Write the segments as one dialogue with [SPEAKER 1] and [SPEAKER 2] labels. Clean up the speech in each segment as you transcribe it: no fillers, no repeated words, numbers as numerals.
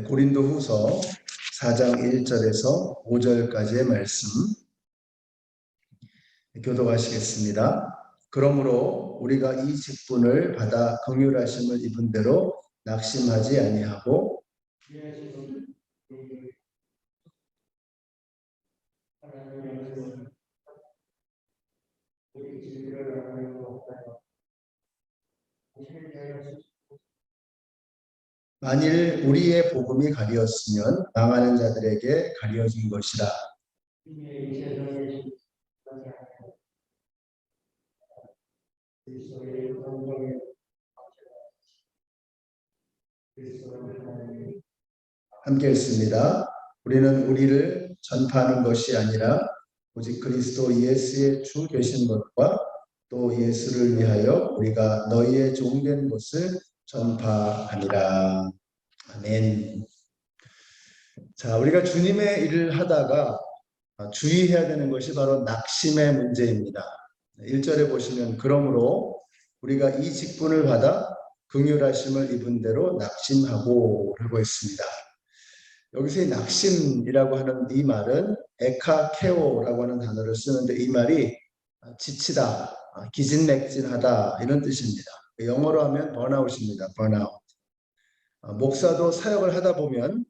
[SPEAKER 1] 고린도후서 4장 1절에서 5절까지의 말씀 교독하시겠습니다. 그러므로 우리가 이 직분을 받아 긍휼하심을 입은 대로 낙심하지 아니하고 만일 우리의 복음이 가리었으면 망하는 자들에게 가려진 것이라. 함께 읽습니다. 우리는 우리를 전파하는 것이 아니라 오직 그리스도 예수의 주 되신 것과 또 예수를 위하여 우리가 너희의 종된 것을 전파하니라. 아멘. 자, 우리가 주님의 일을 하다가 주의해야 되는 것이 바로 낙심의 문제입니다. 1절에 보시면 그러므로 우리가 이 직분을 받아 긍휼하심을 입은 대로 낙심하고 라고 했습니다. 여기서 이 낙심이라고 하는 이 말은 에카케오라고 하는 단어를 쓰는데 이 말이 지치다, 기진맥진하다 이런 뜻입니다. 영어로 하면 번아웃입니다. 번아웃. 목사도 사역을 하다 보면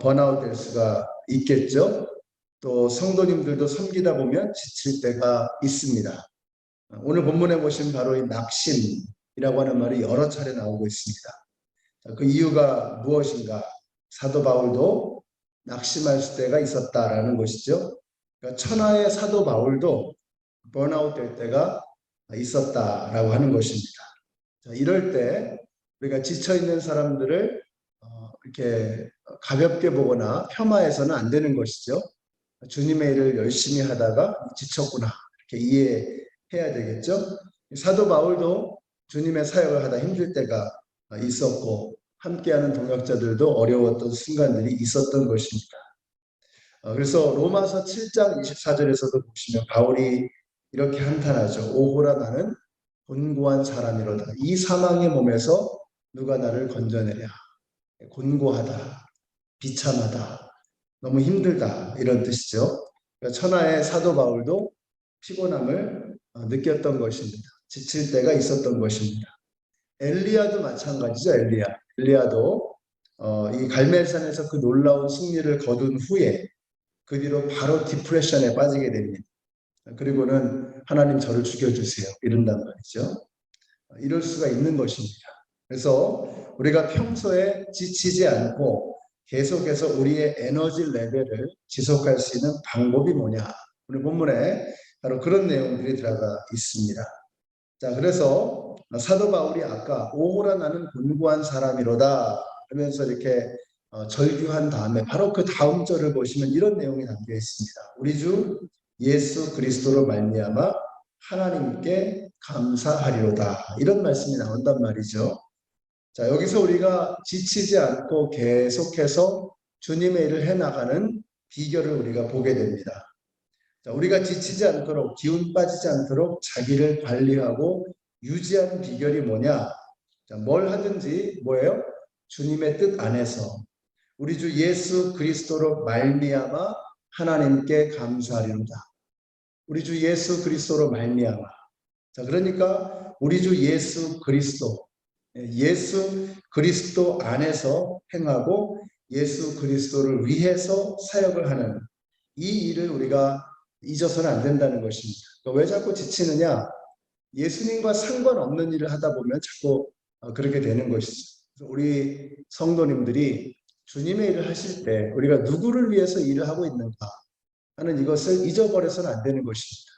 [SPEAKER 1] 번아웃 될 수가 있겠죠. 또 성도님들도 섬기다 보면 지칠 때가 있습니다. 오늘 본문에 보시면 바로 이 낙심이라고 하는 말이 여러 차례 나오고 있습니다. 그 이유가 무엇인가? 사도 바울도 낙심할 때가 있었다라는 것이죠. 그러니까 천하의 사도 바울도 번아웃 될 때가 있었다라고 하는 것입니다. 자, 이럴 때 우리가 지쳐있는 사람들을 이렇게 가볍게 보거나 폄하해서는 안 되는 것이죠. 주님의 일을 열심히 하다가 지쳤구나 이렇게 이해해야 되겠죠. 사도 바울도 주님의 사역을 하다 힘들 때가 있었고 함께하는 동역자들도 어려웠던 순간들이 있었던 것입니다. 그래서 로마서 7장 24절에서도 보시면 바울이 이렇게 한탄하죠. 오호라 나는 곤고한 사람이로다. 이 사망의 몸에서 누가 나를 건져내랴. 곤고하다, 비참하다, 너무 힘들다 이런 뜻이죠. 천하의 사도 바울도 피곤함을 느꼈던 것입니다. 지칠 때가 있었던 것입니다. 엘리야도 마찬가지죠. 엘리야도 이 갈멜산에서 그 놀라운 승리를 거둔 후에 그 뒤로 바로 디프레션에 빠지게 됩니다. 그리고는 하나님 저를 죽여주세요 이런단 말이죠. 이럴 수가 있는 것입니다. 그래서 우리가 평소에 지치지 않고 계속해서 우리의 에너지 레벨을 지속할 수 있는 방법이 뭐냐? 오늘 본문에 바로 그런 내용들이 들어가 있습니다. 자, 그래서 사도 바울이 아까 오호라 나는 곤고한 사람이로다 하면서 이렇게 절규한 다음에 바로 그 다음 절을 보시면 이런 내용이 담겨 있습니다. 우리 주 예수 그리스도로 말미암아 하나님께 감사하리로다 이런 말씀이 나온단 말이죠. 자, 여기서 우리가 지치지 않고 계속해서 주님의 일을 해나가는 비결을 우리가 보게 됩니다. 자, 우리가 지치지 않도록 기운 빠지지 않도록 자기를 관리하고 유지하는 비결이 뭐냐? 자, 뭘 하든지 뭐예요? 주님의 뜻 안에서 우리 주 예수 그리스도로 말미암아 하나님께 감사하리로다. 우리 주 예수 그리스도로 말미암아. 자, 그러니까 우리 주 예수 그리스도 안에서 행하고 예수 그리스도를 위해서 사역을 하는 이 일을 우리가 잊어서는 안 된다는 것입니다. 그러니까 왜 자꾸 지치느냐? 예수님과 상관없는 일을 하다 보면 자꾸 그렇게 되는 것이죠. 그래서 우리 성도님들이 주님의 일을 하실 때 우리가 누구를 위해서 일을 하고 있는가 하는 이것을 잊어버려서는 안 되는 것입니다.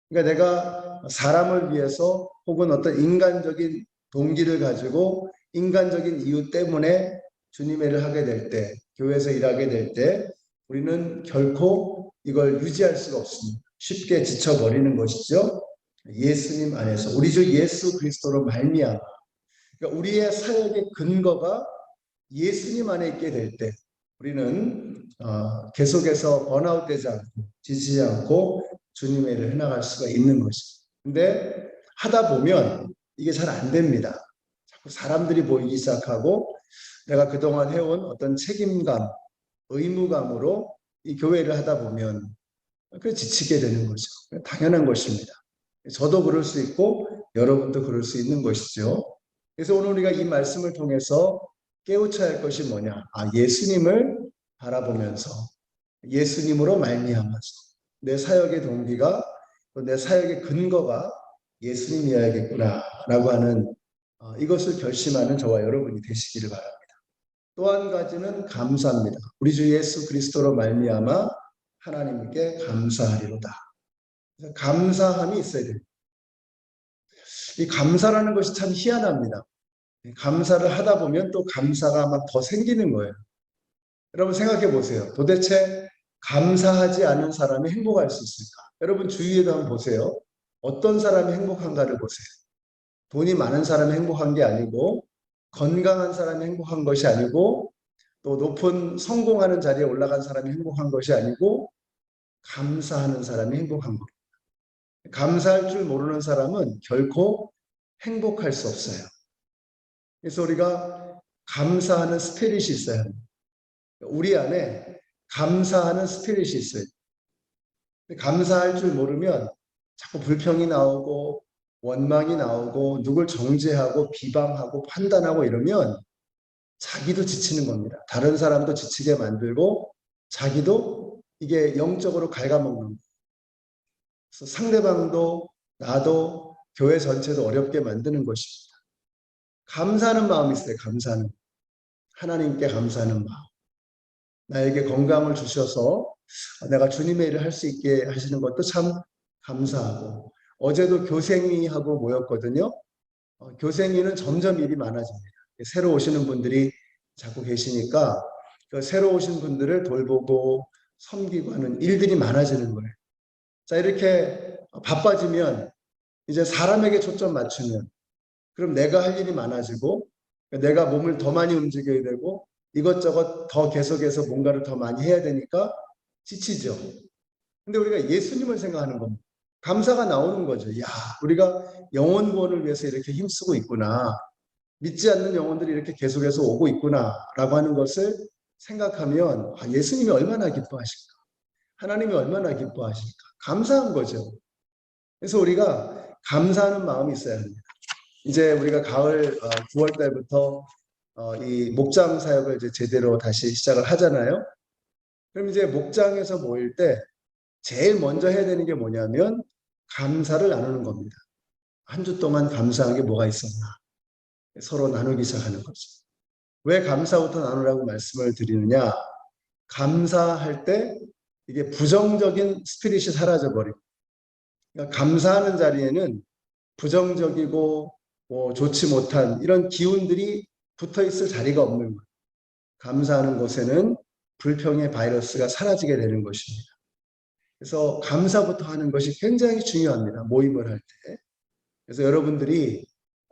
[SPEAKER 1] 그러니까 내가 사람을 위해서 혹은 어떤 인간적인 동기를 가지고 인간적인 이유 때문에 주님의 일을 하게 될 때, 교회에서 일하게 될 때 우리는 결코 이걸 유지할 수가 없습니다. 쉽게 지쳐버리는 것이죠. 예수님 안에서 우리 주 예수 그리스도로 말미암아 그러니까 우리의 사역의 근거가 예수님 안에 있게 될 때 우리는 계속해서 번아웃 되지 않고 지치지 않고 주님의 일을 해나갈 수가 있는 것입니다. 근데 하다 보면 이게 잘 안 됩니다. 자꾸 사람들이 보이기 시작하고 내가 그동안 해온 어떤 책임감, 의무감으로 이 교회를 하다 보면 그 지치게 되는 거죠. 당연한 것입니다. 저도 그럴 수 있고 여러분도 그럴 수 있는 것이죠. 그래서 오늘 우리가 이 말씀을 통해서 깨우쳐야 할 것이 뭐냐? 예수님을 바라보면서 예수님으로 말미암아서 내 사역의 동기가 또 내 사역의 근거가 예수님이어야겠구나라고 하는 이것을 결심하는 저와 여러분이 되시기를 바랍니다. 또 한 가지는 감사입니다. 우리 주 예수 그리스도로 말미암아 하나님께 감사하리로다. 감사함이 있어야 됩니다. 이 감사라는 것이 참 희한합니다. 감사를 하다 보면 또 감사가 막 더 생기는 거예요. 여러분 생각해 보세요. 도대체 감사하지 않은 사람이 행복할 수 있을까? 여러분 주위에도 한번 보세요. 어떤 사람이 행복한가를 보세요. 돈이 많은 사람이 행복한 게 아니고, 건강한 사람이 행복한 것이 아니고, 또 높은 성공하는 자리에 올라간 사람이 행복한 것이 아니고, 감사하는 사람이 행복한 겁니다. 감사할 줄 모르는 사람은 결코 행복할 수 없어요. 그래서 우리가 감사하는 스피릿이 있어야 합니다. 우리 안에 감사하는 스피릿이 있어요. 감사할 줄 모르면 자꾸 불평이 나오고 원망이 나오고 누굴 정죄하고 비방하고 판단하고 이러면 자기도 지치는 겁니다. 다른 사람도 지치게 만들고 자기도 이게 영적으로 갉아먹는 거예요. 그래서 상대방도 나도 교회 전체도 어렵게 만드는 것입니다. 감사하는 마음이 있어요. 감사하는, 하나님께 감사하는 마음. 나에게 건강을 주셔서 내가 주님의 일을 할 수 있게 하시는 것도 참 감사하고, 어제도 교생위하고 모였거든요. 교생위는 점점 일이 많아집니다. 새로 오시는 분들이 자꾸 계시니까 그 새로 오신 분들을 돌보고 섬기고 하는 일들이 많아지는 거예요. 자, 이렇게 바빠지면 이제 사람에게 초점 맞추면 그럼 내가 할 일이 많아지고 내가 몸을 더 많이 움직여야 되고 이것저것 더 계속해서 뭔가를 더 많이 해야 되니까 지치죠. 근데 우리가 예수님을 생각하는 겁니다. 감사가 나오는 거죠. 야, 우리가 영혼 구원을 위해서 이렇게 힘쓰고 있구나. 믿지 않는 영혼들이 이렇게 계속해서 오고 있구나라고 하는 것을 생각하면 예수님이 얼마나 기뻐하실까? 하나님이 얼마나 기뻐하실까? 감사한 거죠. 그래서 우리가 감사하는 마음이 있어야 합니다. 이제 우리가 가을 9월 달부터 이 목장 사역을 이제 제대로 다시 시작을 하잖아요. 그럼 이제 목장에서 모일 때 제일 먼저 해야 되는 게 뭐냐면 감사를 나누는 겁니다. 한 주 동안 감사한 게 뭐가 있었나? 서로 나누기 시작하는 거죠. 왜 감사부터 나누라고 말씀을 드리느냐? 감사할 때 이게 부정적인 스피릿이 사라져버리고, 그러니까 감사하는 자리에는 부정적이고 좋지 못한 이런 기운들이 붙어있을 자리가 없는 거예요. 감사하는 곳에는 불평의 바이러스가 사라지게 되는 것입니다. 그래서 감사부터 하는 것이 굉장히 중요합니다. 모임을 할 때. 그래서 여러분들이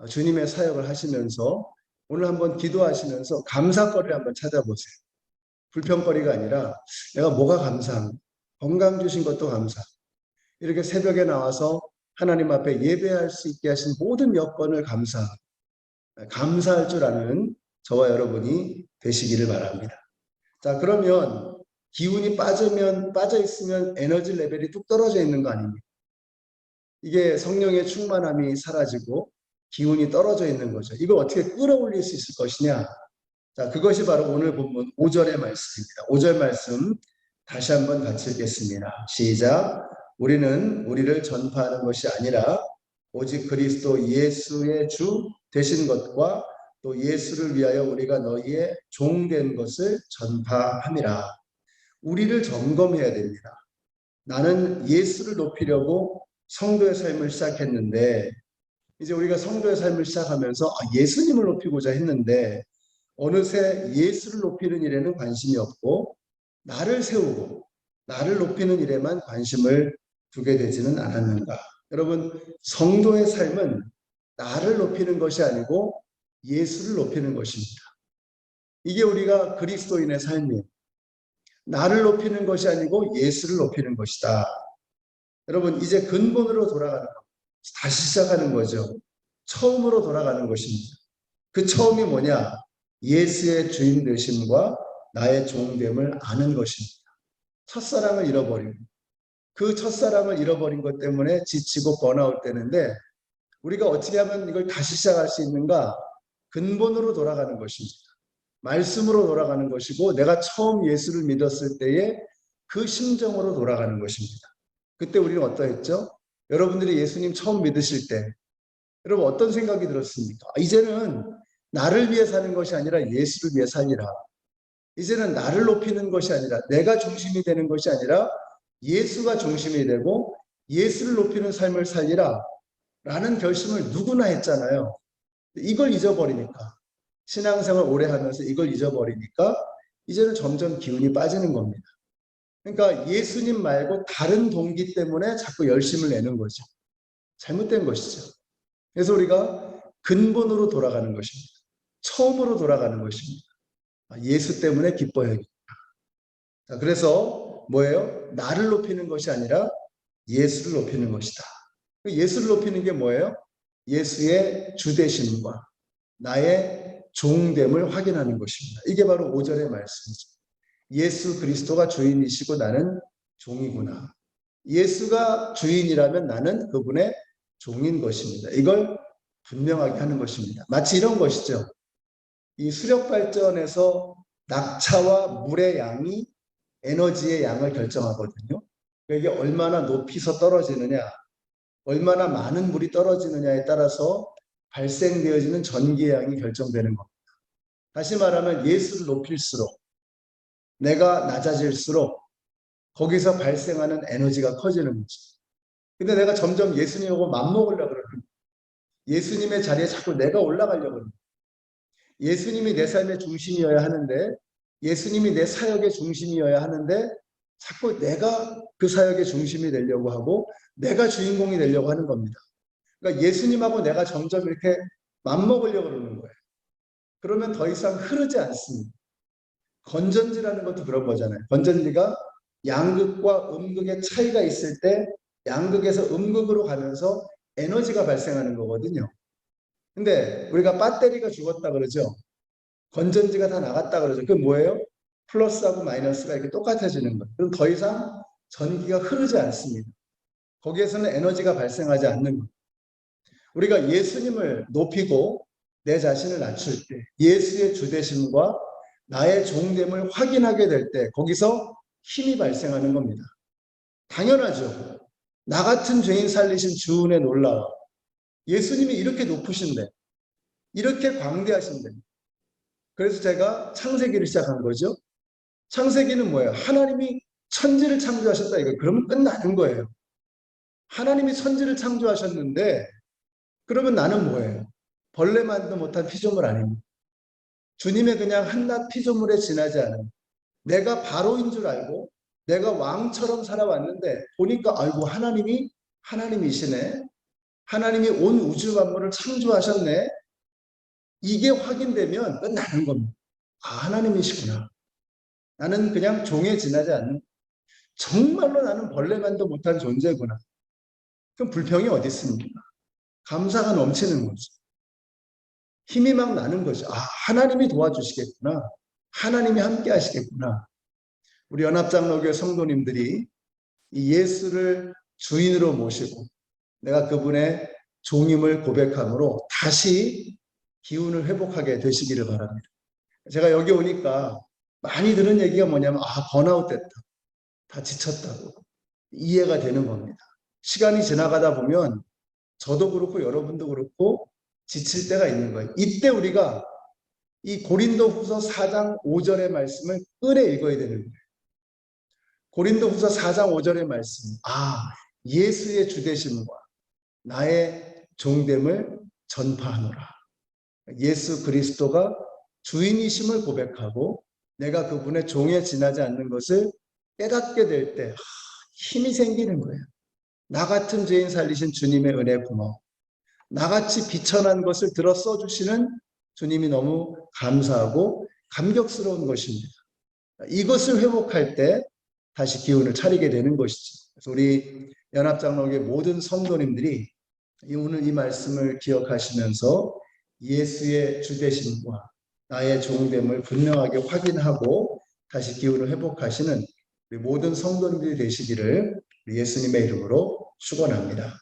[SPEAKER 1] 주님의 사역을 하시면서 오늘 한번 기도하시면서 감사거리를 한번 찾아보세요. 불평거리가 아니라 내가 뭐가 감사한가? 건강 주신 것도 감사. 이렇게 새벽에 나와서 하나님 앞에 예배할 수 있게 하신 모든 여건을 감사할 줄 아는 저와 여러분이 되시기를 바랍니다. 자, 그러면 기운이 빠져 있으면 에너지 레벨이 뚝 떨어져 있는 거 아닙니까? 이게 성령의 충만함이 사라지고 기운이 떨어져 있는 거죠. 이걸 어떻게 끌어올릴 수 있을 것이냐? 자, 그것이 바로 오늘 본문 5절의 말씀입니다. 5절 말씀 다시 한번 같이 읽겠습니다. 시작. 우리는 우리를 전파하는 것이 아니라 오직 그리스도 예수의 주 되신 것과 또 예수를 위하여 우리가 너희의 종된 것을 전파함이라. 우리를 점검해야 됩니다. 나는 예수를 높이려고 성도의 삶을 시작했는데, 이제 우리가 성도의 삶을 시작하면서 예수님을 높이고자 했는데 어느새 예수를 높이는 일에는 관심이 없고 나를 세우고 나를 높이는 일에만 관심을 두게 되지는 않았는가. 여러분, 성도의 삶은 나를 높이는 것이 아니고 예수를 높이는 것입니다. 이게 우리가 그리스도인의 삶이에요. 나를 높이는 것이 아니고 예수를 높이는 것이다. 여러분, 이제 근본으로 돌아가는 것, 다시 시작하는 거죠. 처음으로 돌아가는 것입니다. 그 처음이 뭐냐? 예수의 주인 되심과 나의 종됨을 아는 것입니다. 첫사랑을 잃어버리고 그 첫사랑을 잃어버린 것 때문에 지치고 번아웃 되는데 우리가 어떻게 하면 이걸 다시 시작할 수 있는가? 근본으로 돌아가는 것입니다. 말씀으로 돌아가는 것이고 내가 처음 예수를 믿었을 때의 그 심정으로 돌아가는 것입니다. 그때 우리는 어떠했죠? 여러분들이 예수님 처음 믿으실 때 여러분 어떤 생각이 들었습니까? 이제는 나를 위해 사는 것이 아니라 예수를 위해 살리라. 이제는 나를 높이는 것이 아니라 내가 중심이 되는 것이 아니라 예수가 중심이 되고 예수를 높이는 삶을 살리라 라는 결심을 누구나 했잖아요. 이걸 잊어버리니까 신앙생활 오래 하면서 이걸 잊어버리니까 이제는 점점 기운이 빠지는 겁니다. 그러니까 예수님 말고 다른 동기 때문에 자꾸 열심을 내는 거죠. 잘못된 것이죠. 그래서 우리가 근본으로 돌아가는 것입니다. 처음으로 돌아가는 것입니다. 예수 때문에 기뻐해야겠다. 그래서 뭐예요? 나를 높이는 것이 아니라 예수를 높이는 것이다. 예수를 높이는 게 뭐예요? 예수의 주되심과 나의 종됨을 확인하는 것입니다. 이게 바로 5절의 말씀이죠. 예수 그리스도가 주인이시고 나는 종이구나. 예수가 주인이라면 나는 그분의 종인 것입니다. 이걸 분명하게 하는 것입니다. 마치 이런 것이죠. 이 수력 발전에서 낙차와 물의 양이 에너지의 양을 결정하거든요. 이게 얼마나 높이서 떨어지느냐, 얼마나 많은 물이 떨어지느냐에 따라서 발생되어지는 전기의 양이 결정되는 겁니다. 다시 말하면 예수를 높일수록 내가 낮아질수록 거기서 발생하는 에너지가 커지는 거죠. 근데 내가 점점 예수님하고 맞먹으려고 그러거든요. 예수님의 자리에 자꾸 내가 올라가려고 합니다. 예수님이 내 삶의 중심이어야 하는데 예수님이 내 사역의 중심이어야 하는데 자꾸 내가 그 사역의 중심이 되려고 하고 내가 주인공이 되려고 하는 겁니다. 그러니까 예수님하고 내가 점점 이렇게 맞먹으려고 그러는 거예요. 그러면 더 이상 흐르지 않습니다. 건전지라는 것도 그런 거잖아요. 건전지가 양극과 음극의 차이가 있을 때 양극에서 음극으로 가면서 에너지가 발생하는 거거든요. 근데 우리가 배터리가 죽었다 그러죠. 건전지가 다 나갔다 그러죠. 그게 뭐예요? 플러스하고 마이너스가 이렇게 똑같아지는 거예요. 그럼 더 이상 전기가 흐르지 않습니다. 거기에서는 에너지가 발생하지 않는 거예요. 우리가 예수님을 높이고 내 자신을 낮출 때 예수의 주되심과 나의 종됨을 확인하게 될 때 거기서 힘이 발생하는 겁니다. 당연하죠. 나 같은 죄인 살리신 주은혜 놀라워. 예수님이 이렇게 높으신데 이렇게 광대하신데 그래서 제가 창세기를 시작한 거죠. 창세기는 뭐예요? 하나님이 천지를 창조하셨다 이거. 그러면 끝나는 거예요. 하나님이 천지를 창조하셨는데 그러면 나는 뭐예요? 벌레만도 못한 피조물 아닙니까? 주님의 그냥 한낱 피조물에 지나지 않은 내가 바로인 줄 알고 내가 왕처럼 살아왔는데 보니까 아이고 하나님이 하나님이시네. 하나님이 온 우주 만물을 창조하셨네. 이게 확인되면 끝나는 겁니다. 아, 하나님이시구나. 나는 그냥 종에 지나지 않는 정말로 나는 벌레만도 못한 존재구나. 그럼 불평이 어디 있습니까? 감사가 넘치는 거죠. 힘이 막 나는 거죠. 아, 하나님이 도와주시겠구나. 하나님이 함께 하시겠구나. 우리 연합장로교회 성도님들이 이 예수를 주인으로 모시고 내가 그분의 종임을 고백함으로 다시 기운을 회복하게 되시기를 바랍니다. 제가 여기 오니까 많이 들은 얘기가 뭐냐면 아, 번아웃 됐다. 다 지쳤다고. 이해가 되는 겁니다. 시간이 지나가다 보면 저도 그렇고 여러분도 그렇고 지칠 때가 있는 거예요. 이때 우리가 이 고린도후서 4장 5절의 말씀을 끄내 읽어야 되는 거예요. 고린도후서 4장 5절의 말씀. 아, 예수의 주되심과 나의 종됨을 전파하노라. 예수 그리스도가 주인이심을 고백하고 내가 그분의 종에 지나지 않는 것을 깨닫게 될 때 힘이 생기는 거예요. 나 같은 죄인 살리신 주님의 은혜 고마워. 나같이 비천한 것을 들어 써주시는 주님이 너무 감사하고 감격스러운 것입니다. 이것을 회복할 때 다시 기운을 차리게 되는 것이죠. 그래서 우리 연합장로교회 모든 성도님들이 오늘 이 말씀을 기억하시면서 예수의 주되심과 나의 종됨을 분명하게 확인하고 다시 기운을 회복하시는 우리 모든 성도님들이 되시기를 예수님의 이름으로 축원합니다.